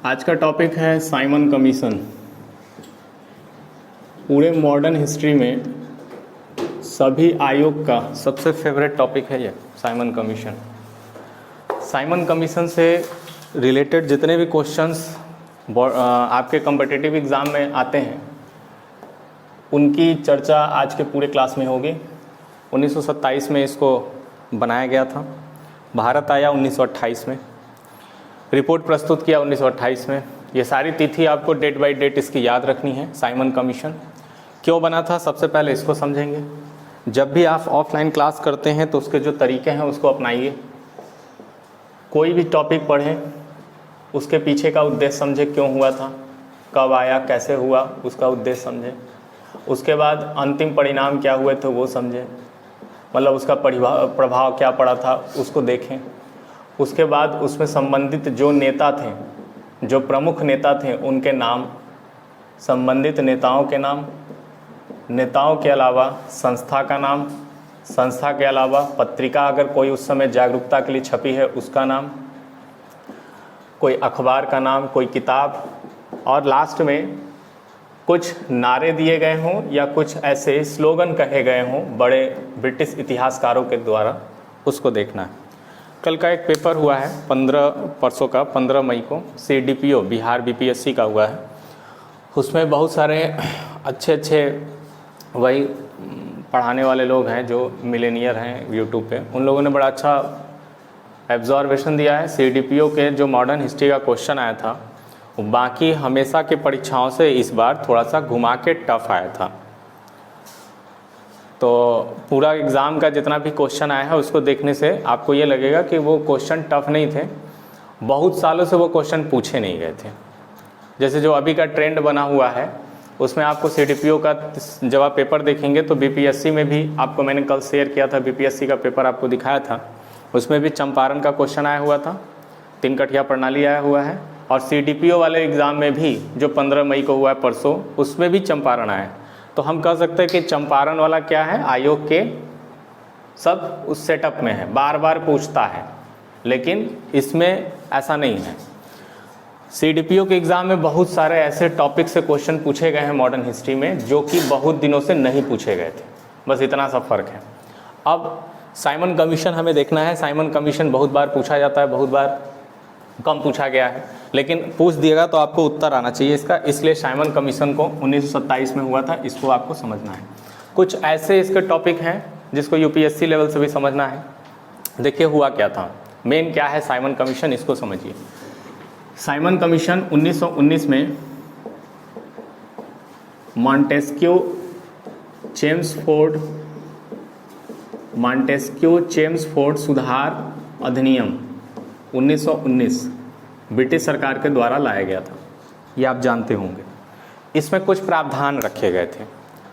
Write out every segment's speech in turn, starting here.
आज का टॉपिक है साइमन कमीशन। पूरे मॉडर्न हिस्ट्री में सभी आयोग का सबसे फेवरेट टॉपिक है ये साइमन कमीशन। साइमन कमीशन से रिलेटेड जितने भी क्वेश्चंस आपके कॉम्पिटिटिव एग्ज़ाम में आते हैं उनकी चर्चा आज के पूरे क्लास में होगी। 1927 में इसको बनाया गया था, भारत आया 1928 में, रिपोर्ट प्रस्तुत किया 1928 में। ये सारी तिथि आपको डेट बाय डेट इसकी याद रखनी है। साइमन कमीशन क्यों बना था सबसे पहले इसको समझेंगे। जब भी आप ऑफलाइन क्लास करते हैं तो उसके जो तरीके हैं उसको अपनाइए। कोई भी टॉपिक पढ़ें उसके पीछे का उद्देश्य समझें, क्यों हुआ था, कब आया, कैसे हुआ, उसका उद्देश्य समझें। उसके बाद अंतिम परिणाम क्या हुए थे वो समझें, मतलब उसका प्रभाव क्या पड़ा था उसको देखें। उसके बाद उसमें संबंधित जो नेता थे, जो प्रमुख नेता थे, उनके नाम, संबंधित नेताओं के नाम, नेताओं के अलावा संस्था का नाम, संस्था के अलावा पत्रिका अगर कोई उस समय जागरूकता के लिए छपी है उसका नाम, कोई अखबार का नाम, कोई किताब, और लास्ट में कुछ नारे दिए गए हों या कुछ ऐसे स्लोगन कहे गए हों बड़े ब्रिटिश इतिहासकारों के द्वारा, उसको देखना है। कल का एक पेपर हुआ है परसों का 15 मई को CDPO बिहार BPSC का हुआ है। उसमें बहुत सारे अच्छे वही पढ़ाने वाले लोग हैं जो मिलेनियर हैं यूट्यूब पे, उन लोगों ने बड़ा अच्छा एब्जॉर्वेशन दिया है। CDPO के जो मॉडर्न हिस्ट्री का क्वेश्चन आया था वो बाकी हमेशा के परीक्षाओं से इस बार थोड़ा सा घुमा के टफ आया था। तो पूरा एग्ज़ाम का जितना भी क्वेश्चन आया है उसको देखने से आपको ये लगेगा कि वो क्वेश्चन टफ नहीं थे, बहुत सालों से वो क्वेश्चन पूछे नहीं गए थे। जैसे जो अभी का ट्रेंड बना हुआ है उसमें आपको CDPO का जब आप पेपर देखेंगे तो BPSC में भी आपको मैंने कल शेयर किया था, BPSC का पेपर आपको दिखाया था, उसमें भी चंपारण का क्वेश्चन आया हुआ था, 3 कठिया प्रणाली आया हुआ है, और CDPO वाले एग्ज़ाम में भी जो 15 मई को हुआ है परसों, उसमें भी चंपारण आया। तो हम कह सकते हैं कि चंपारण वाला क्या है, आयोग के सब उस सेटअप में है, बार बार पूछता है, लेकिन इसमें ऐसा नहीं है। CDPO के एग्ज़ाम में बहुत सारे ऐसे टॉपिक से क्वेश्चन पूछे गए हैं मॉडर्न हिस्ट्री में जो कि बहुत दिनों से नहीं पूछे गए थे, बस इतना सा फ़र्क है। अब साइमन कमीशन हमें देखना है। साइमन कमीशन बहुत बार पूछा जाता है, बहुत बार कम पूछा गया है, लेकिन पूछ दिएगा तो आपको उत्तर आना चाहिए इसका, इसलिए साइमन कमीशन को 1927 में हुआ था, इसको आपको समझना है। कुछ ऐसे इसके टॉपिक हैं जिसको UPSC लेवल से भी समझना है। देखिए हुआ क्या था, मेन क्या है साइमन कमीशन, इसको समझिए। साइमन कमीशन 1919 में मॉन्टेस्क्यू चेम्सफोर्ड सुधार अधिनियम 1919 ब्रिटिश सरकार के द्वारा लाया गया था, ये आप जानते होंगे। इसमें कुछ प्रावधान रखे गए थे।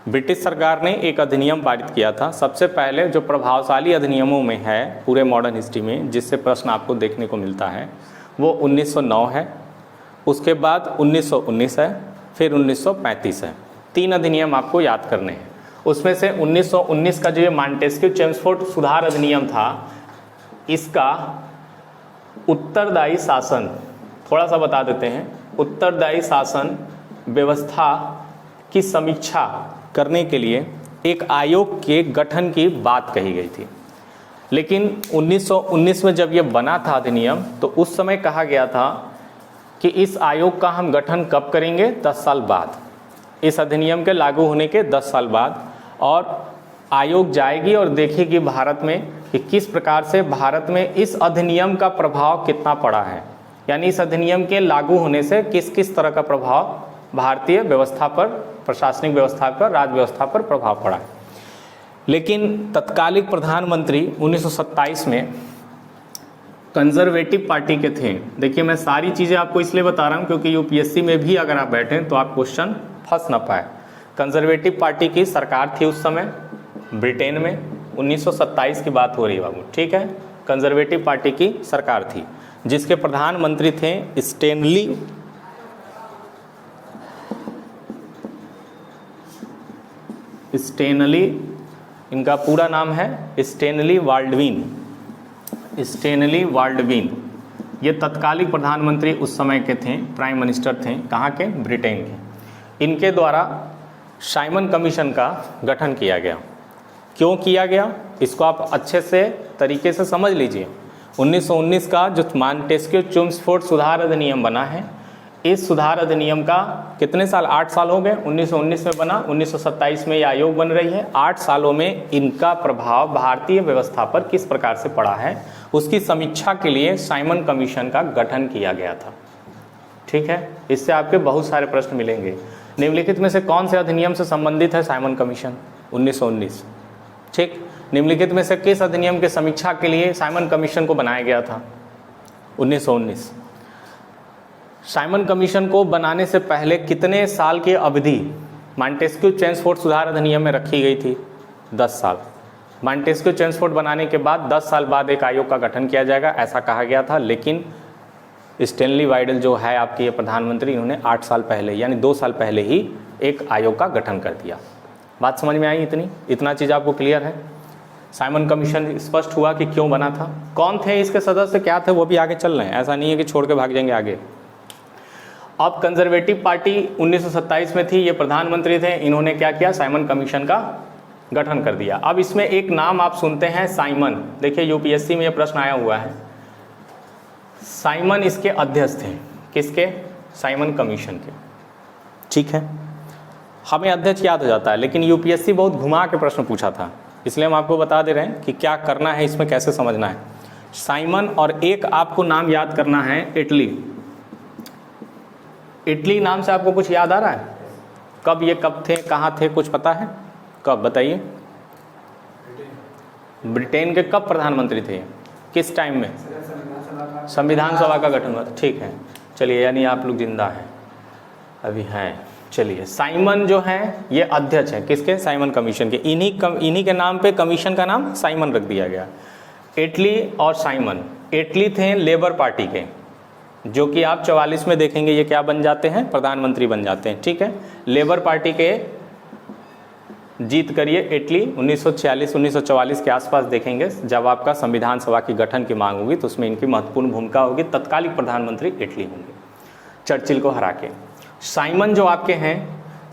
ब्रिटिश सरकार ने एक अधिनियम पारित किया था, सबसे पहले जो प्रभावशाली अधिनियमों में है पूरे मॉडर्न हिस्ट्री में जिससे प्रश्न आपको देखने को मिलता है वो 1909 है, उसके बाद 1919 है, फिर 1935 है। 3 अधिनियम आपको याद करने हैं। उसमें से 1919 का जो ये मॉन्टेस्क्यू चेम्सफोर्ड सुधार अधिनियम था, इसका उत्तरदायी शासन, थोड़ा सा बता देते हैं, उत्तरदायी शासन व्यवस्था की समीक्षा करने के लिए एक आयोग के गठन की बात कही गई थी। लेकिन 1919 में जब ये बना था अधिनियम तो उस समय कहा गया था कि इस आयोग का हम गठन कब करेंगे, 10 साल बाद, इस अधिनियम के लागू होने के 10 साल बाद, और आयोग जाएगी और देखेगी भारत में कि किस प्रकार से भारत में इस अधिनियम का प्रभाव कितना पड़ा है, यानी इस अधिनियम के लागू होने से किस किस तरह का प्रभाव भारतीय व्यवस्था पर, प्रशासनिक व्यवस्था पर, राज्य व्यवस्था पर प्रभाव पड़ा है। लेकिन तत्कालिक प्रधानमंत्री 1927 में कंजर्वेटिव पार्टी के थे। देखिए मैं सारी चीज़ें आपको इसलिए बता रहा हूँ क्योंकि UPSC में भी अगर आप बैठें तो आप क्वेश्चन फंस ना पाए। कंजर्वेटिव पार्टी की सरकार थी उस समय ब्रिटेन में, 1927 की बात हो रही है बाबू, ठीक है। कंजर्वेटिव पार्टी की सरकार थी जिसके प्रधानमंत्री थे स्टेनली, इनका पूरा नाम है स्टेनली बाल्डविन। ये तत्कालिक प्रधानमंत्री उस समय के थे, प्राइम मिनिस्टर थे, कहाँ के? ब्रिटेन के। इनके द्वारा साइमन कमीशन का गठन किया गया। क्यों किया गया इसको आप अच्छे से तरीके से समझ लीजिए। 1919 का जो मॉन्टेस्क्यू चेम्सफोर्ड सुधार अधिनियम बना है, इस सुधार अधिनियम का कितने साल? 8 साल हो गए। 1919 में बना, 1927 में ये आयोग बन रही है। 8 सालों में इनका प्रभाव भारतीय व्यवस्था पर किस प्रकार से पड़ा है, उसकी समीक्षा के लिए साइमन कमीशन का गठन किया गया था। ठीक है, इससे आपके बहुत सारे प्रश्न मिलेंगे। निम्नलिखित में से कौन से अधिनियम से संबंधित है साइमन कमीशन? 1919। ठीक, निम्नलिखित में से किस अधिनियम के समीक्षा के लिए साइमन कमीशन को बनाया गया था? 1919। साइमन कमीशन को बनाने से पहले कितने साल की अवधि मॉन्टेस्क्यू चेम्सफोर्ड सुधार अधिनियम में रखी गई थी? 10 साल। मॉन्टेस्क्यू चेम्सफोर्ड बनाने के बाद 10 साल बाद एक आयोग का गठन किया जाएगा, ऐसा कहा गया था। लेकिन स्टैनली वाइडल जो है आपके ये प्रधानमंत्री, इन्होंने 8 साल पहले यानी 2 साल पहले ही एक आयोग का गठन कर दिया। बात समझ में आई? इतना चीज़ आपको क्लियर है? साइमन कमीशन स्पष्ट हुआ कि क्यों बना था, कौन थे इसके सदस्य, क्या थे, वो भी आगे चल रहे हैं। ऐसा नहीं है कि छोड़ के भाग जाएंगे आगे। अब कंजर्वेटिव पार्टी 1927 में थी, ये प्रधानमंत्री थे, इन्होंने क्या किया? साइमन कमीशन का गठन कर दिया। अब इसमें एक नाम आप सुनते हैं, साइमन। देखिए यूपीएससी में ये प्रश्न आया हुआ है। साइमन इसके अध्यक्ष थे, किसके? साइमन कमीशन के। ठीक है, हमें अध्यक्ष याद हो जाता है, लेकिन यूपीएससी बहुत घुमा के प्रश्न पूछा था, इसलिए हम आपको बता दे रहे हैं कि क्या करना है, इसमें कैसे समझना है। साइमन और एक आपको नाम याद करना है, इटली। इटली नाम से आपको कुछ याद आ रहा है? कब ये कब थे, कहाँ थे, कुछ पता है? कब बताइए? ब्रिटेन के कब प्रधानमंत्री थे? किस टाइम में? संविधान सभा का गठन हुआ। ठीक है, चलिए, यानी आप लोग जिंदा हैं, अभी हैं। चलिए, साइमन जो है ये अध्यक्ष है किसके? साइमन कमीशन के। इन्हीं के नाम पे कमीशन का नाम साइमन रख दिया गया। इटली और साइमन। इटली थे लेबर पार्टी के, जो कि आप 44 में देखेंगे ये क्या बन जाते हैं? प्रधानमंत्री बन जाते हैं। ठीक है, लेबर पार्टी के जीत करिए इटली 1946-1944 के आसपास देखेंगे, जब आपका संविधान सभा की गठन की मांग होगी तो उसमें इनकी महत्वपूर्ण भूमिका होगी। तत्कालिक प्रधानमंत्री इटली होंगे चर्चिल को हरा के। साइमन जो आपके हैं,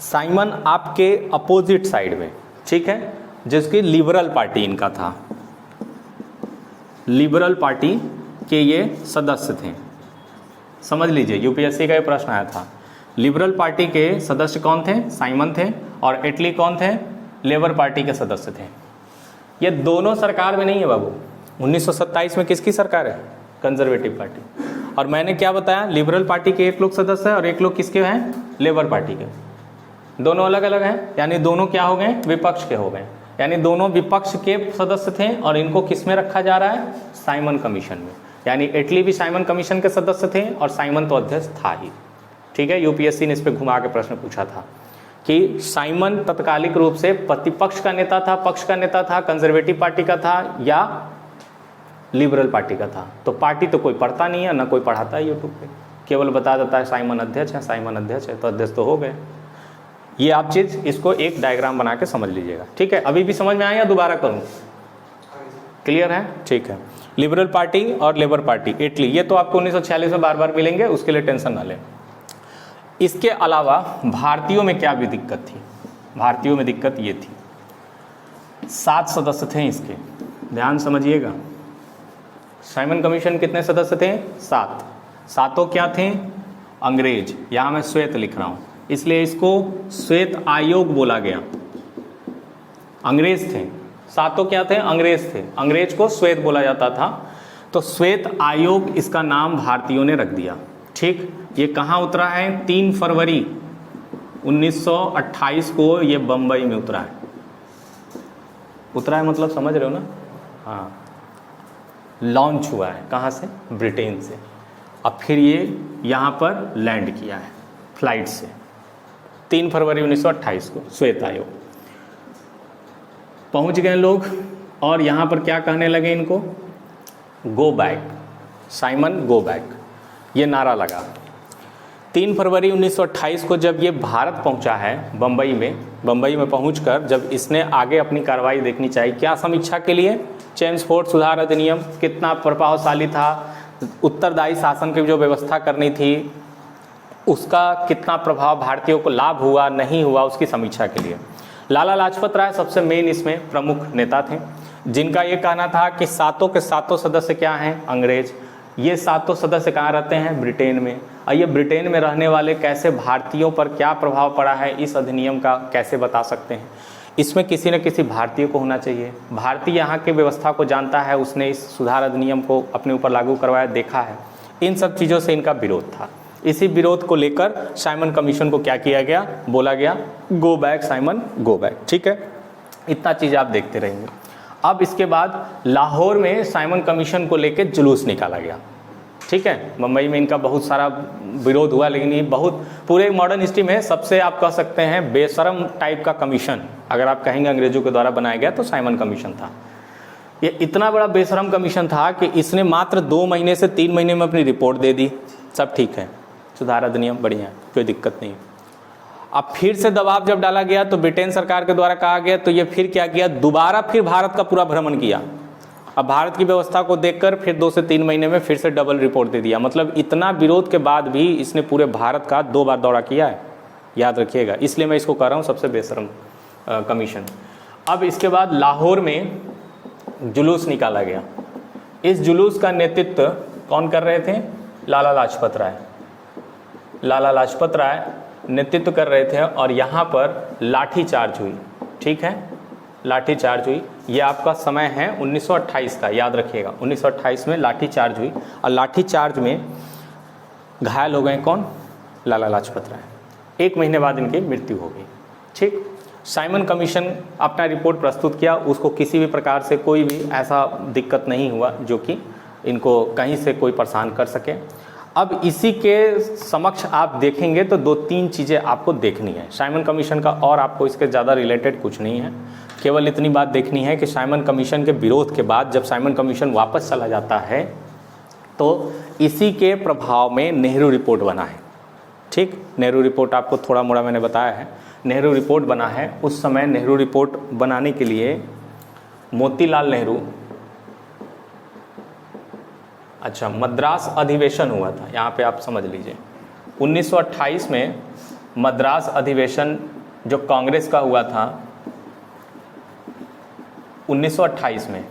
साइमन आपके अपोजिट साइड में, ठीक है, जिसकी लिबरल पार्टी इनका था, लिबरल पार्टी के ये सदस्य थे। समझ लीजिए, यूपीएससी का ये प्रश्न आया था। लिबरल पार्टी के सदस्य कौन थे? साइमन थे। और इटली कौन थे? लेबर पार्टी के सदस्य थे। ये दोनों सरकार में नहीं है बाबू। 1927 में किसकी सरकार है? Conservative party. और मैंने क्या बताया? लिबरल पार्टी के एक लोग सदस्य हैं और एक लोग किसके हैं? लेबर पार्टी के। दोनों अलग अलग हैं, यानी दोनों क्या हो गए? विपक्ष के हो गए। यानी दोनों विपक्ष के सदस्य थे और इनको किस में रखा जा रहा है? साइमन कमीशन में। यानी इटली भी साइमन कमीशन के सदस्य थे और साइमन तो अध्यक्ष था ही। ठीक है, यूपीएससी ने इस पर घुमा के प्रश्न पूछा था कि साइमन तत्कालिक रूप से प्रतिपक्ष का नेता था, पक्ष का नेता था, कंजर्वेटिव पार्टी का था या लिबरल पार्टी का था। तो पार्टी तो कोई पढ़ता नहीं है, ना कोई पढ़ाता है यूट्यूब पे, केवल बता देता है साइमन अध्यक्ष है, साइमन अध्यक्ष है, तो अध्यक्ष तो हो गए। ये आप चीज़ इसको एक डायग्राम बना के समझ लीजिएगा। ठीक है, अभी भी समझ में आया या दोबारा करूँ? क्लियर है? ठीक है, लिबरल पार्टी और लेबर पार्टी इटली, ये तो आपको 1946 में बार बार मिलेंगे, उसके लिए टेंशन ना लें। इसके अलावा भारतीयों में क्या भी दिक्कत थी? भारतीयों में दिक्कत ये थी, 7 सदस्य थे इसके, ध्यान समझिएगा। साइमन कमीशन कितने सदस्य थे? 7। सातों क्या थे? अंग्रेज। यहाँ मैं श्वेत लिख रहा हूँ, इसलिए इसको श्वेत आयोग बोला गया। अंग्रेज थे, सातों क्या थे? अंग्रेज थे। अंग्रेज को श्वेत बोला जाता था, तो श्वेत आयोग इसका नाम भारतीयों ने रख दिया। ठीक, ये कहाँ उतरा है? 3 फरवरी 1928 को ये बम्बई में उतरा है। उतरा है मतलब समझ रहे हो ना? हाँ, लॉन्च हुआ है कहाँ से? ब्रिटेन से। अब फिर ये यहाँ पर लैंड किया है फ्लाइट से 3 फरवरी 1928 को। श्वेत आयोग पहुँच गए लोग और यहाँ पर क्या कहने लगे इनको? Go back, Simon go back, ये नारा लगा। 3 फरवरी 1928 को जब ये भारत पहुंचा है बम्बई में पहुंचकर जब इसने आगे अपनी कार्रवाई देखनी चाहिए, क्या समीक्षा के लिए? चेम्सफोर्ड सुधार अधिनियम कितना प्रभावशाली था, उत्तरदायी शासन की जो व्यवस्था करनी थी उसका कितना प्रभाव भारतीयों को लाभ हुआ नहीं हुआ, उसकी समीक्षा के लिए लाला लाजपत राय सबसे मेन इसमें प्रमुख नेता थे, जिनका ये कहना था कि सातों के सातों सदस्य क्या हैं, अंग्रेज। ये सातों सदस्य कहाँ रहते हैं, ब्रिटेन में। और ये ब्रिटेन में रहने वाले कैसे भारतीयों पर क्या प्रभाव पड़ा है इस अधिनियम का कैसे बता सकते हैं। इसमें किसी न किसी भारतीय को होना चाहिए, भारतीय यहाँ के व्यवस्था को जानता है, उसने इस सुधार अधिनियम को अपने ऊपर लागू करवाया, देखा है। इन सब चीज़ों से इनका विरोध था। इसी विरोध को लेकर साइमन कमीशन को क्या किया गया, बोला गया go back Simon go back. ठीक है, इतना चीज़ आप देखते रहेंगे। अब इसके बाद लाहौर में साइमन कमीशन को लेकर जुलूस निकाला गया। ठीक है, मुंबई में इनका बहुत सारा विरोध हुआ, लेकिन ये बहुत पूरे मॉडर्न हिस्ट्री में सबसे आप कह सकते हैं बेशरम टाइप का कमीशन अगर आप कहेंगे अंग्रेजों के द्वारा बनाया गया तो साइमन कमीशन था। ये इतना बड़ा बेशरम कमीशन था कि इसने मात्र 2 महीने से 3 महीने में अपनी रिपोर्ट दे दी, सब ठीक है, सुधार अधिनियम बढ़िया है, कोई दिक्कत नहीं। अब फिर से दबाव जब डाला गया तो ब्रिटेन सरकार के द्वारा कहा गया, तो ये फिर क्या किया, दोबारा फिर भारत का पूरा भ्रमण किया। अब भारत की व्यवस्था को देखकर फिर 2 से 3 महीने में फिर से डबल रिपोर्ट दे दिया। मतलब इतना विरोध के बाद भी इसने पूरे भारत का 2 बार दौरा किया है, याद रखिएगा। इसलिए मैं इसको कह रहा हूँ सबसे बेशरम कमीशन। अब इसके बाद लाहौर में जुलूस निकाला गया। इस जुलूस का नेतृत्व कौन कर रहे थे, लाला लाजपत राय। लाला लाजपत राय नेतृत्व कर रहे थे और यहाँ पर लाठीचार्ज हुई। ठीक है, लाठीचार्ज हुई। ये आपका समय है 1928 का, याद रखिएगा 1928 में लाठीचार्ज हुई और लाठीचार्ज में घायल हो गए कौन, लाला लाजपत राय। 1 महीने बाद इनकी मृत्यु हो गई। ठीक, साइमन कमीशन अपना रिपोर्ट प्रस्तुत किया, उसको किसी भी प्रकार से कोई भी ऐसा दिक्कत नहीं हुआ जो कि इनको कहीं से कोई परेशान कर सके। अब इसी के समक्ष आप देखेंगे तो 2-3 चीज़ें आपको देखनी है साइमन कमीशन का, और आपको इसके ज़्यादा रिलेटेड कुछ नहीं है। केवल इतनी बात देखनी है कि साइमन कमीशन के विरोध के बाद जब साइमन कमीशन वापस चला जाता है तो इसी के प्रभाव में नेहरू रिपोर्ट बना है। ठीक, नेहरू रिपोर्ट आपको थोड़ा मोड़ा मैंने बताया है, नेहरू रिपोर्ट बना है। उस समय नेहरू रिपोर्ट बनाने के लिए मोतीलाल नेहरू, अच्छा मद्रास अधिवेशन हुआ था, यहाँ पे आप समझ लीजिए 1928 में मद्रास अधिवेशन जो कांग्रेस का हुआ था 1928 में,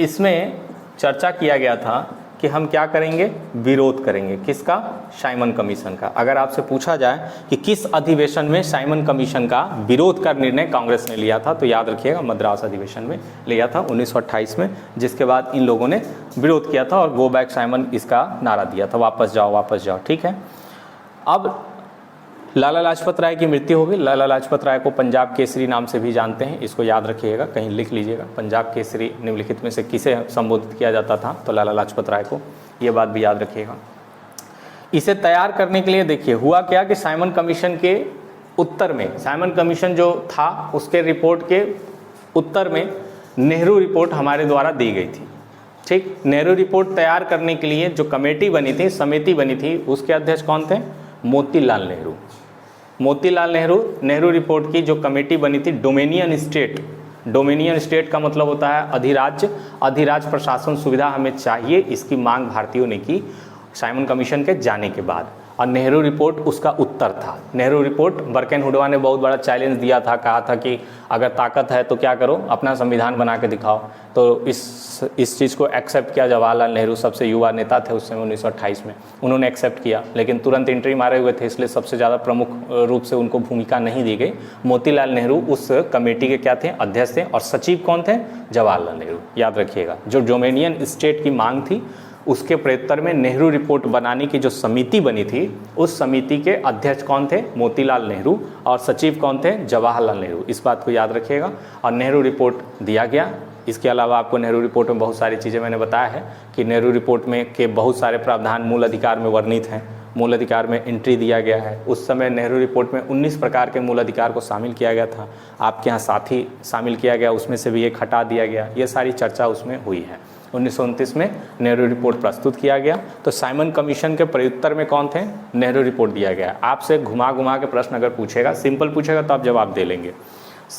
इसमें चर्चा किया गया था कि हम क्या करेंगे, विरोध करेंगे। किसका, साइमन कमीशन का। अगर आपसे पूछा जाए कि किस अधिवेशन में साइमन कमीशन का विरोध का निर्णय कांग्रेस ने लिया था, तो याद रखिएगा मद्रास अधिवेशन में लिया था 1928 में, जिसके बाद इन लोगों ने विरोध किया था और गो बैक साइमन इसका नारा दिया था, वापस जाओ वापस जाओ। ठीक है, अब लाला लाजपत राय की मृत्यु हो गई। लाला लाजपत राय को पंजाब केसरी नाम से भी जानते हैं, इसको याद रखिएगा, कहीं लिख लीजिएगा। पंजाब केसरी निम्नलिखित में से किसे संबोधित किया जाता था, तो लाला लाजपत राय को, ये बात भी याद रखिएगा। इसे तैयार करने के लिए देखिए हुआ क्या कि साइमन कमीशन के उत्तर में, साइमन कमीशन जो था उसके रिपोर्ट के उत्तर में नेहरू रिपोर्ट हमारे द्वारा दी गई थी। ठीक, नेहरू रिपोर्ट तैयार करने के लिए जो कमेटी बनी थी, समिति बनी थी, उसके अध्यक्ष कौन थे, मोतीलाल नेहरू। मोतीलाल नेहरू, नेहरू रिपोर्ट की जो कमेटी बनी थी, डोमिनियन स्टेट, डोमिनियन स्टेट का मतलब होता है अधिराज्य, अधिराज्य प्रशासन सुविधा हमें चाहिए, इसकी मांग भारतीयों ने की साइमन कमीशन के जाने के बाद। और नेहरू रिपोर्ट उसका उत्तर था। नेहरू रिपोर्ट बर्केनहुडवा ने बहुत बड़ा चैलेंज दिया था, कहा था कि अगर ताकत है तो क्या करो, अपना संविधान बना के दिखाओ। तो इस चीज़ को एक्सेप्ट किया जवाहरलाल नेहरू, सबसे युवा नेता थे उस समय 1928 में, उन्होंने एक्सेप्ट किया, लेकिन तुरंत एंट्री मारे हुए थे, इसलिए सबसे ज़्यादा प्रमुख रूप से उनको भूमिका नहीं दी गई। मोतीलाल नेहरू उस कमेटी के क्या थे, अध्यक्ष थे, और सचिव कौन थे, जवाहरलाल नेहरू, याद रखिएगा। जो डोमिनियन स्टेट की मांग थी उसके प्रत्युत्तर में नेहरू रिपोर्ट बनाने की जो समिति बनी थी, उस समिति के अध्यक्ष कौन थे, मोतीलाल नेहरू, और सचिव कौन थे, जवाहरलाल नेहरू। इस बात को याद रखिएगा। और नेहरू रिपोर्ट दिया गया। इसके अलावा आपको नेहरू रिपोर्ट में बहुत सारी चीज़ें मैंने बताया है कि नेहरू रिपोर्ट में के बहुत सारे प्रावधान मूल अधिकार में वर्णित हैं, मूल अधिकार में एंट्री दिया गया है। उस समय नेहरू रिपोर्ट में 19 प्रकार के मूल अधिकार को शामिल किया गया था, आपके यहाँ साथी शामिल किया गया, उसमें से भी एक हटा दिया गया। ये सारी चर्चा उसमें हुई है। 1929 में नेहरू रिपोर्ट प्रस्तुत किया गया। तो साइमन कमीशन के प्रत्युत्तर में कौन थे, नेहरू रिपोर्ट दिया गया। आपसे घुमा घुमा के प्रश्न अगर पूछेगा, सिंपल पूछेगा तो आप जवाब दे लेंगे।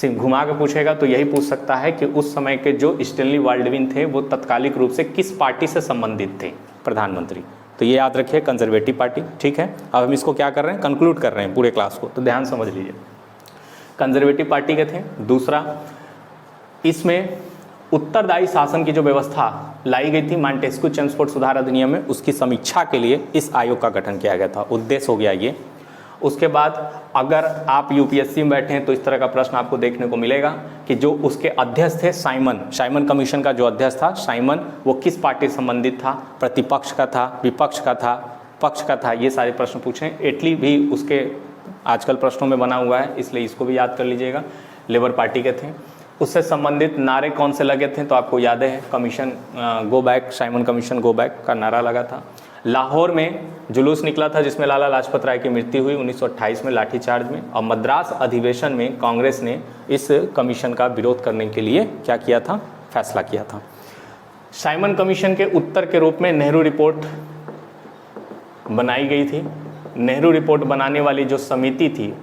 घुमा के पूछेगा तो यही पूछ सकता है कि उस समय के जो स्टैनली बाल्डविन थे वो तत्कालिक रूप से किस पार्टी से संबंधित थे, प्रधानमंत्री। तो ये याद रखिए, कंजर्वेटिव पार्टी। ठीक है, अब हम इसको क्या कर रहे हैं, कंक्लूड कर रहे हैं पूरे क्लास को, तो ध्यान समझ लीजिए। कंजर्वेटिव पार्टी के थे। दूसरा, इसमें उत्तरदायी शासन की जो व्यवस्था लाई गई थी मांटेस्क्यू चेम्सफोर्ड सुधार अधिनियम में, उसकी समीक्षा के लिए इस आयोग का गठन किया गया था। उद्देश्य हो गया ये। उसके बाद अगर आप यूपीएससी में बैठे हैं तो इस तरह का प्रश्न आपको देखने को मिलेगा कि जो उसके अध्यक्ष थे साइमन कमीशन का जो अध्यक्ष था साइमन, वो किस पार्टी से संबंधित था, प्रतिपक्ष का था, विपक्ष का था, पक्ष का था, ये सारे प्रश्न पूछे। इटली भी उसके आजकल प्रश्नों में बना हुआ है, इसलिए इसको भी याद कर लीजिएगा। लेबर पार्टी के थे। उससे संबंधित नारे कौन से लगे थे, तो आपको याद है commission go back, Simon commission go back का नारा लगा था। लाहौर में जुलूस निकला था जिसमें लाला लाजपत राय की मृत्यु हुई 1928 में लाठीचार्ज में। और मद्रास अधिवेशन में कांग्रेस ने इस कमीशन का विरोध करने के लिए क्या किया था, फैसला किया था। साइमन कमीशन के उत्तर के रूप में नेहरू रिपोर्ट बनाई गई थी। नेहरू रिपोर्ट बनाने वाली जो समिति थी,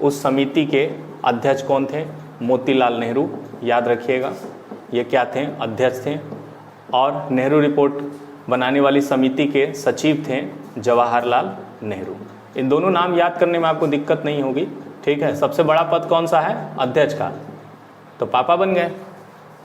उस समिति के अध्यक्ष कौन थे, मोतीलाल नेहरू। याद रखिएगा, ये क्या थे, अध्यक्ष थे। और नेहरू रिपोर्ट बनाने वाली समिति के सचिव थे जवाहरलाल नेहरू। इन दोनों नाम याद करने में आपको दिक्कत नहीं होगी। ठीक है, सबसे बड़ा पद कौन सा है, अध्यक्ष का, तो पापा बन गए।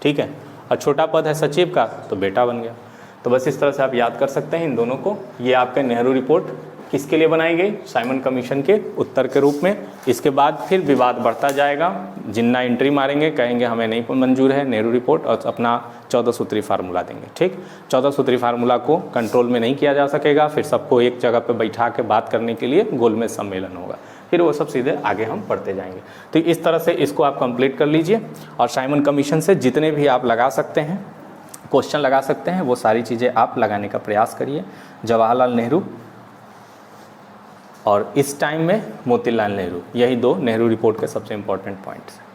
ठीक है, और छोटा पद है सचिव का, तो बेटा बन गया। तो बस इस तरह से आप याद कर सकते हैं इन दोनों को। ये आपके नेहरू रिपोर्ट किसके लिए बनाई गई, साइमन कमीशन के उत्तर के रूप में। इसके बाद फिर विवाद बढ़ता जाएगा, जिन्ना एंट्री मारेंगे, कहेंगे हमें नहीं मंजूर है नेहरू रिपोर्ट, और अपना 14 सूत्री फार्मूला देंगे। ठीक, 14 सूत्री फार्मूला को कंट्रोल में नहीं किया जा सकेगा, फिर सबको एक जगह पे बैठा के बात करने के लिए गोलमेज सम्मेलन होगा, फिर वो सब सीधे आगे हम पढ़ते जाएंगे। तो इस तरह से इसको आप कंप्लीट कर लीजिए। और साइमन कमीशन से जितने भी आप लगा सकते हैं, क्वेश्चन लगा सकते हैं, वो सारी चीज़ें आप लगाने का प्रयास करिए। जवाहरलाल नेहरू और इस टाइम में मोतीलाल नेहरू, यही दो नेहरू रिपोर्ट के सबसे इंपॉर्टेंट पॉइंट्स हैं।